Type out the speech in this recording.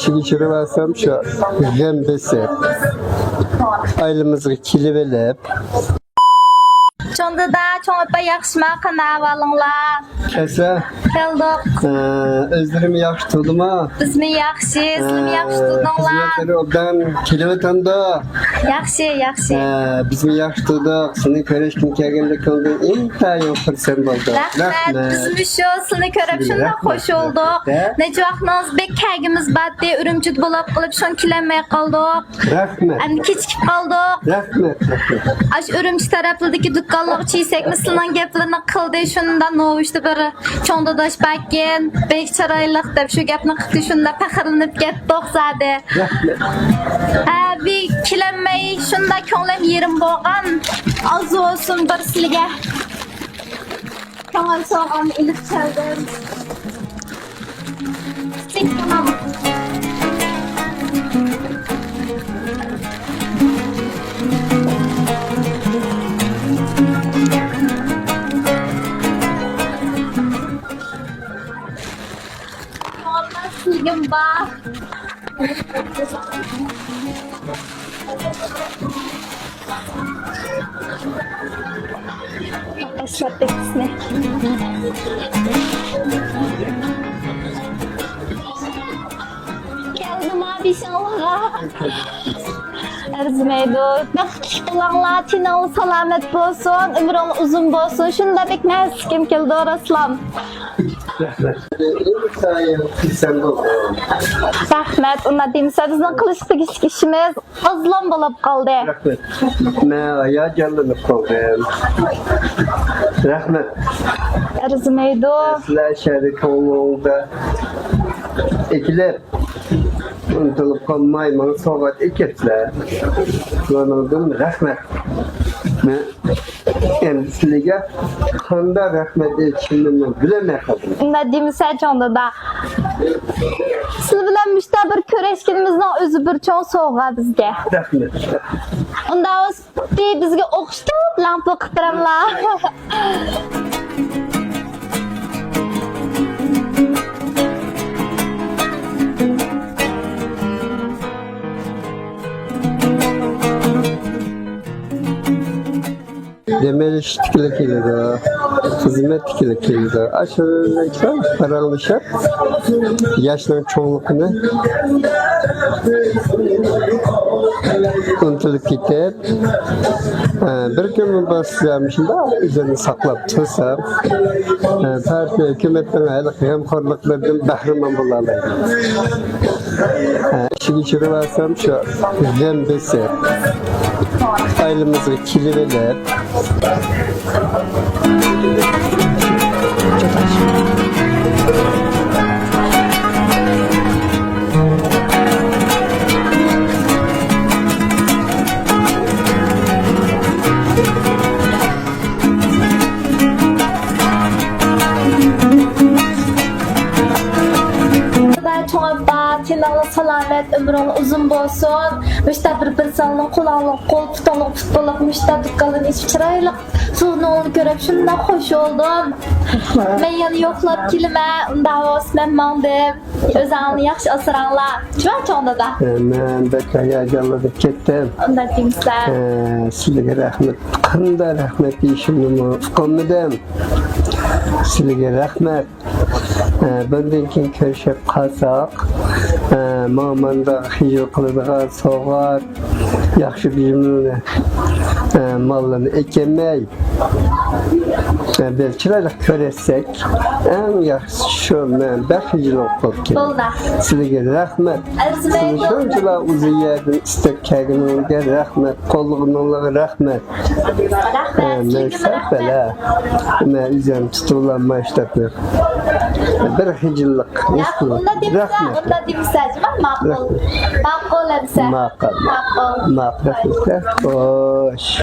işi geçirivərsəm şu gəm besib, aylımızı kilib Çoğunda da çoğunluqla yaxşıma qanağalыңlar. Kəsə, Keldik. özlərimi yaxşı tutdum ha. Bizmi yaxşı, sizmi yaxşı tutdunlar. Hizmetleri obdan kilib ötəndə. Yaxşı. Bizmi yaxşı tutduq, seni görüşküm kelgende kıldı. İntayın fırsat oldu. Rahmet, bizmi şu seni görüp şunda hoş olduk. Nece vaxtınız bek kegimiz batdı, ürümcüd bulup qılıp şun kilenmeye qaldık. Rahmet. Endi keçikip qaldık. Rahmet. Aş ürümçü taraflıdaki dükkanlığı çiysek mislinan geplerini qıldı şunda novuştu bir çoğunda bakın bek çaraylıq dep şu gepni qıqtı şunda pəxirlinip getdik zade. Rahmet. Bir kilenmeyi şunda könglim yerim boğan az olsun bir silge. Könglim soğan ilip çaldım. Tamam. Silgim var. Başlattık ismi. Geldim abi inşallah. Erzmeydi. Kulağınla tinalı salamet olsun, ömrün uzun olsun. Şunu da bekmez kim geldi oraslam. Rahmet. İntayın fırsat oldu. Rahmet, ona deyimse bizden kılıçlık işimiz azlan bulup kaldı. Rahmet. Ben ayağa canlanıp kaldım. Rahmet. Erzmeydi. Sizler şehri konuluğunda ekilip unutulup kalmaymanın soğuk ekipler. Kullanıldım. Rahmet. Ben kendisine kanda rahmet etkinliğimi bilemeye kaldım. Ona deyimse çoğunda da. Siz bilen müştabir köreşkinimizden özü bir çoğun soğuğa bizge. Rahmet. Onda bizge oquştu lampa qıtıramlar. Demeli tikili keldi, hizmet tikili keldi. Aşırı karanlıklar, yaşların çoğunluğunu unutulup gitti. Bir gün basmışım da üzerine saklap tutsam, partiya hükümetten aylık hemkorluklardan bahriman bulalım. İşi geçirivərsəm şu gəm besib, aylımızı kilib Tinalı salamet ömrün uzun olsun. Müşta bir insanın kulağılık, kol tutanlık, futboluk, müşta dükkanın içi çıraylık. Suğunu onu görüp şundan hoş oldum. Ben yanı yoklap kilime, onda osmen mandım. Özağını yaxşı asıranlar. Çuvar çoğunda da. Ben de kayacanladık kettim. Onda deyimsler. Sizlere rahmet. Kanda rahmet işimimi fıkılmadım. Sizlere rahmet. Benden keyin körüşüp kalsak, mamanda hicr kılıdığan soğar, yaxşı bizimle mallarını ekemey. Belçilerle köretsek, en yaxşı şu men bəxicil olub ki. Olda. Sizlere rahmet. Erzmeydi. Şuncular uzun yerden istek kəginin rahmet, kolluğunun rahmet. Rahmet. Ben səhbələ, mən üzərim tutulanma işlədir. Bir hicillik. Onda deyimsler. Makul. Makul elbise. Makul. Makul. Hoş.